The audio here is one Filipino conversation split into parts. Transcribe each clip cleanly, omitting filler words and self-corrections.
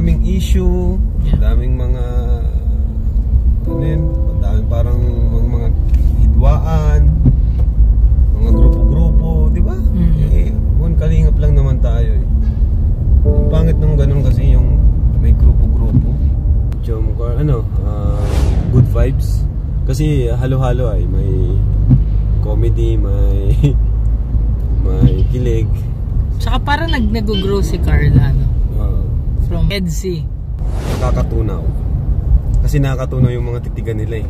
daming issue, daming mga ano yun, daming parang mga hidwaan, mga grupo-grupo, di ba? Kalingap lang naman tayo eh. Ang pangit nung ganun kasi yung may grupo-grupo. Good vibes. Kasi halo-halo ay may comedy, may kilig. Tsaka parang nag-grow si Carla, no? From EDC. Nakakatunaw. Kasi nakakatunaw yung mga titigan nila eh.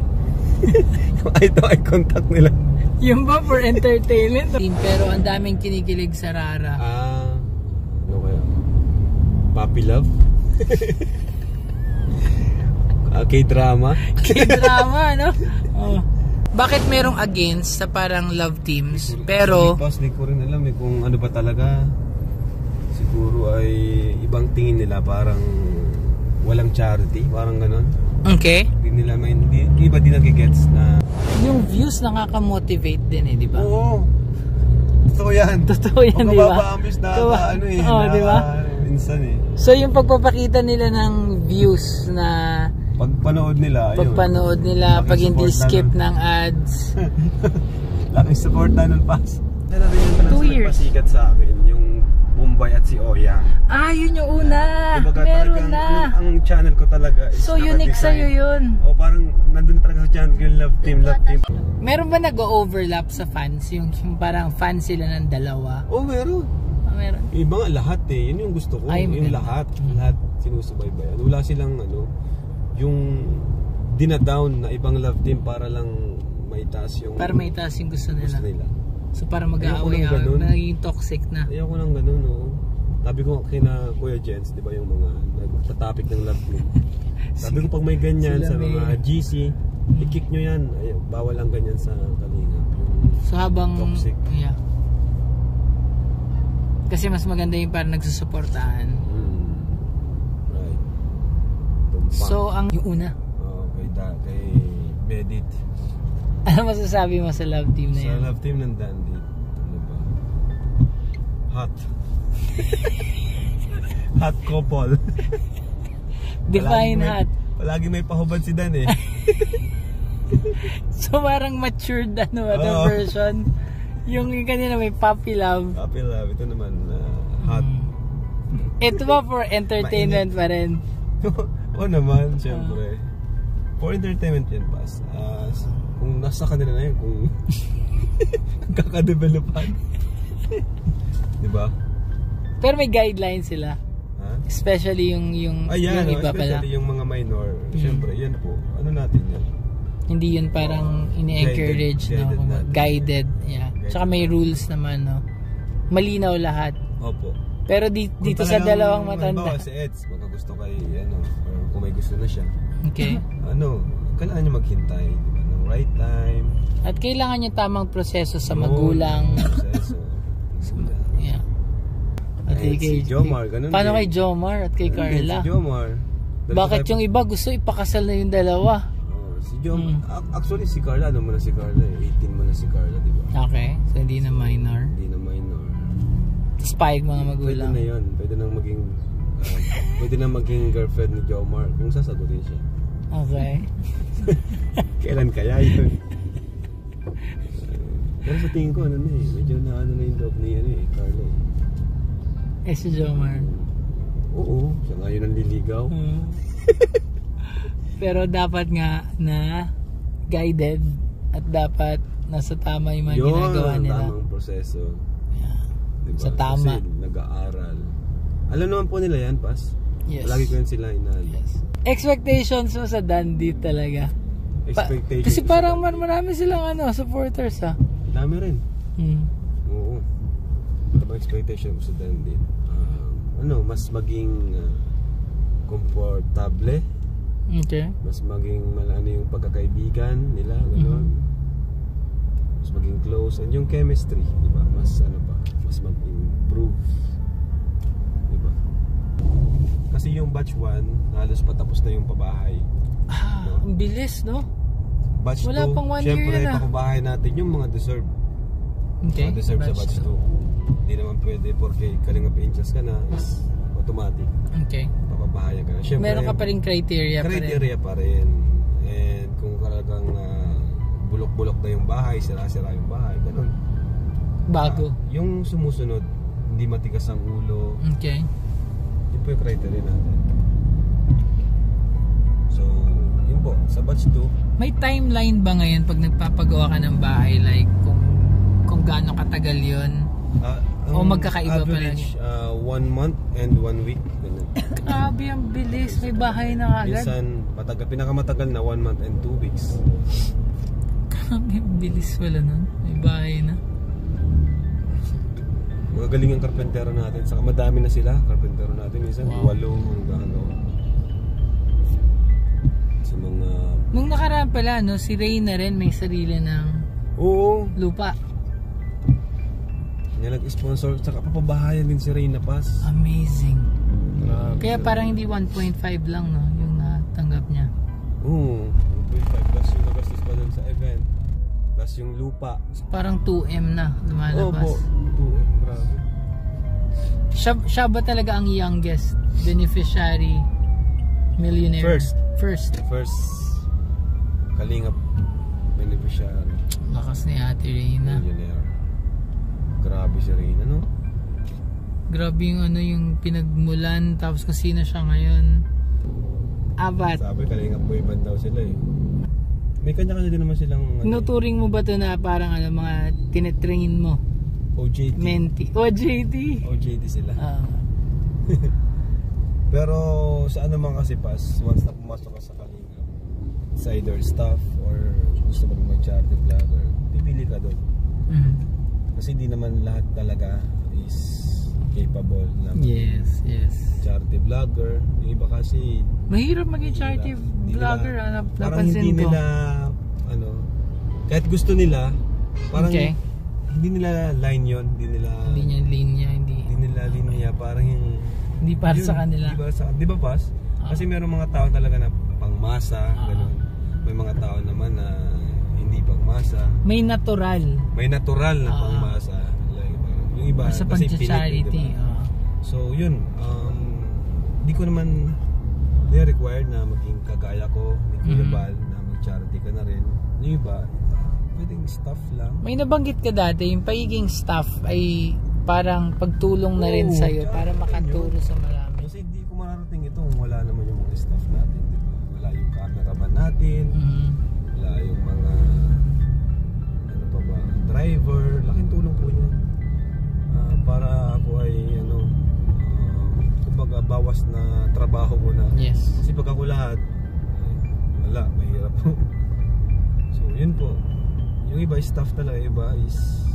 Yung eye contact nila. Yung ba for entertainment? Pero ang daming kinikilig sa Rara. Ano kaya? Puppy love? K-drama? K-drama, no? Oh. Bakit merong against sa parang love teams? Pero hindi ko rin alam eh kung ano ba talaga. Siguro ay ibang tingin nila, parang walang charity, parang ganon. Okay. Hindi nila iba din nagigets na yung views nakaka-motivate din eh, di ba? Oo. Totoo yan. Totoo yan, di ba? Mababa-ambis na ano eh. Oo, di ba? Minsan eh. So yung pagpapakita nila ng views na pagpanood nila, pag hindi skip ng ads. Laking support na nun, Pas. 2 years. Pasikat sa akin yung Bombay at si Oyang. Yun yung una. Meron na. Ang channel ko talaga is so unique sa'yo yun. O parang nandun na talaga sa channel ko yung love team. Meron ba nag-overlap sa fans? Yung parang fans sila ng dalawa? Meron. Meron. Iba nga lahat eh. Yun yung gusto ko. Yung lahat sinusubaybayan. Wala silang yung dinadown na ibang love team para lang maitaas yung gusto nila. So para mag-aaway, naging toxic na. Ayoko nang ganun, no. Sabi ko kina Kuya Jens, di ba yung mga nagtatopic ng love team. Sabi ko pag may ganyan sa mga GC, i-kick nyo yan. Bawal ang ganyan sa Kalingap. So habang toxic. Yeah. Kasi mas maganda yung parang nagsusuportahan. Right. So ang yung una. Kay Bedit. Ano masasabi mo sa love team na yan? Sa love team ng Dandy, ano ba? Hot. Hot couple. Define hot. Palagi may pahubad si Dan eh. So parang matured version. Yung kanina may puppy love. Puppy love. Ito naman hot. Ito ba for entertainment pa rin? Oo naman, syempre. For entertainment yan, Pas. Kung nasa kanila na yun, kung kakadevelopan. Diba? Pero may guidelines sila. Especially yung iba pala. Especially yung mga minor. Siyempre, yan po. Ano natin yan? Hindi yun parang ini-encourage, guided. Yeah. Tsaka may rules naman, no? Malinaw lahat. Opo. Pero dito sa dalawang matanda. Si Eds, baka gusto kay, or kung may gusto na siya. Okay. Kailangan niya maghintay, diba? Ng right time. At kailangan niya tamang proseso sa magulang. Proseso. Yeah. At si Jomar, ganun. Paano kay Jomar at kay Carla? Si Jomar. Bakit yung iba gusto ipakasal na yung dalawa? Si Jomar. Actually, si Carla, 18 mo na si Carla, diba? Okay. So, hindi na minor. Tapos payag mga magulang. Pwede na yun. Pwede na maging girlfriend ni Jomar kung sasagutin siya. Okay. Kailan kaya yun? Pero sa tingin ko, medyo na yung loob ni Carlo. Si Jomar. Oo, siya nga yun ang liligaw. Pero dapat nga na guided at dapat nasa tama yung mga ginagawa nila. Tamang proseso. Yeah. Diba? Sa tama. Kasi nag-aaral. Alam naman po nila yan, Pas. Yes. Lagi ko yan sila inaali. Yes. Expectations mo sa Dandy talaga? Expectations. Kasi parang marami silang supporters ha. Dami rin. Oo. Ito ba expectation ko sa Dandy? Mas maging komportable. Okay. Mas maging yung pagkakaibigan nila, gano'n. Mas maging close. And yung chemistry, di ba? Mas mag-improve. Di ba? Kasi yung batch 1, halos patapos na yung pabahay. Ang bilis, no? Batch 2, wala pang 1 year syempre, yun papabahay natin yung mga deserve. Okay. Mga deserve sa batch 2. Hindi naman pwede porque Kalingap Angels ka na is automatic. Okay. Papabahayan ka na. Siyempre, Meron ka pa rin criteria pa rin. And kung talagang bulok-bulok na yung bahay, sira-sira yung bahay, ganun. Bago. Yung sumusunod, hindi matigas ang ulo. Okay. Yun po yung criteria natin. So, yun po, sa batch 2. May timeline ba ngayon pag nagpapagawa ka ng bahay? Like, kung gaano katagal yun? O magkakaiba pa lang? Average, 1 month and 1 week. Grabe, ang bilis. May bahay na agad. Minsan, pinakamatagal na 1 month and 2 weeks. Grabe, ang bilis wala nun. May bahay na. Mga galing ang karpentero natin. Saka madami na sila, karpentero natin. Minsan, 8 hanggang sa mga... Nung nakaraan pala, no, si Reyna rin may sarili ng lupa. Nga nag-sponsor. Saka papabahayan din si Reyna Paz. Amazing. Grabe. Kaya parang hindi 1.5 lang, no, yung natanggap niya. Oo. 1.5 plus yung nagastos pa dun sa event. Plus yung lupa. So, parang 2M na lumalabas. 2M. Grabe. Siya ba talaga ang youngest beneficiary millionaire? First. Kalingap beneficiary. Lakas ni Ate Reyna. Millionaire. Grabe si Reyna, no? Grabe yung yung pinagmulan, tapos kung sino siya ngayon. Abat. Sabi kalingap boy band daw sila eh. May kanya-kanya din naman silang Nuturing mo ba ito na parang mga tinetrain mo? OJT. Menti. OJT sila. Pero sa ano man kasi once na pumasok ka sa Kalingap, it's either staff or gusto mo mag-charity vlogger, pipili ka doon. Kasi hindi naman lahat talaga is capable na yes. charity vlogger. Yung iba kasi mahirap maging charity vlogger, parang hindi nila kahit gusto nila, parang hindi nila line yon, hindi nila linya, parang yung hindi para sa kanila. Di ba Pas? Kasi merong mga tao talaga na pangmasa, ganun. May mga tao naman na hindi pangmasa. May natural na pangmasa. Like, yung iba sa kasi charity. Diba? So yun, hindi ko naman required na maging kagaya ko ni Kuya Bal na mag-charity ka na rin. Yung iba, pwedeng staff lang. May nabanggit ka dati, yung pagiging staff ay parang pagtulong na rin sa'yo para makatulong sa marami. Kasi hindi ko mararating ito kung wala naman yung mga staff natin, diba? Wala yung cameraman natin, wala yung mga driver, laking tulong po niya. Para ako ay kumbaga bawas na trabaho ko na. Yes. Kasi pag ako lahat, wala, mahirap po. So yun po. Yung iba staff talaga, iba is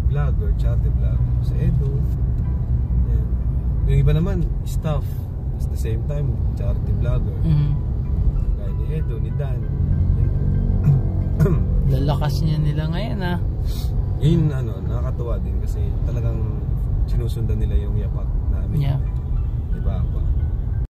vlogger, charity vlogger. Sa Edo, yan. Yung iba naman staff, at the same time charity vlogger. Kaya ni Edo, ni Dan. Lalakas niya nila ngayon Yun nakakatuwa din kasi talagang sinusundan nila yung yapak namin. Yeah. Diba?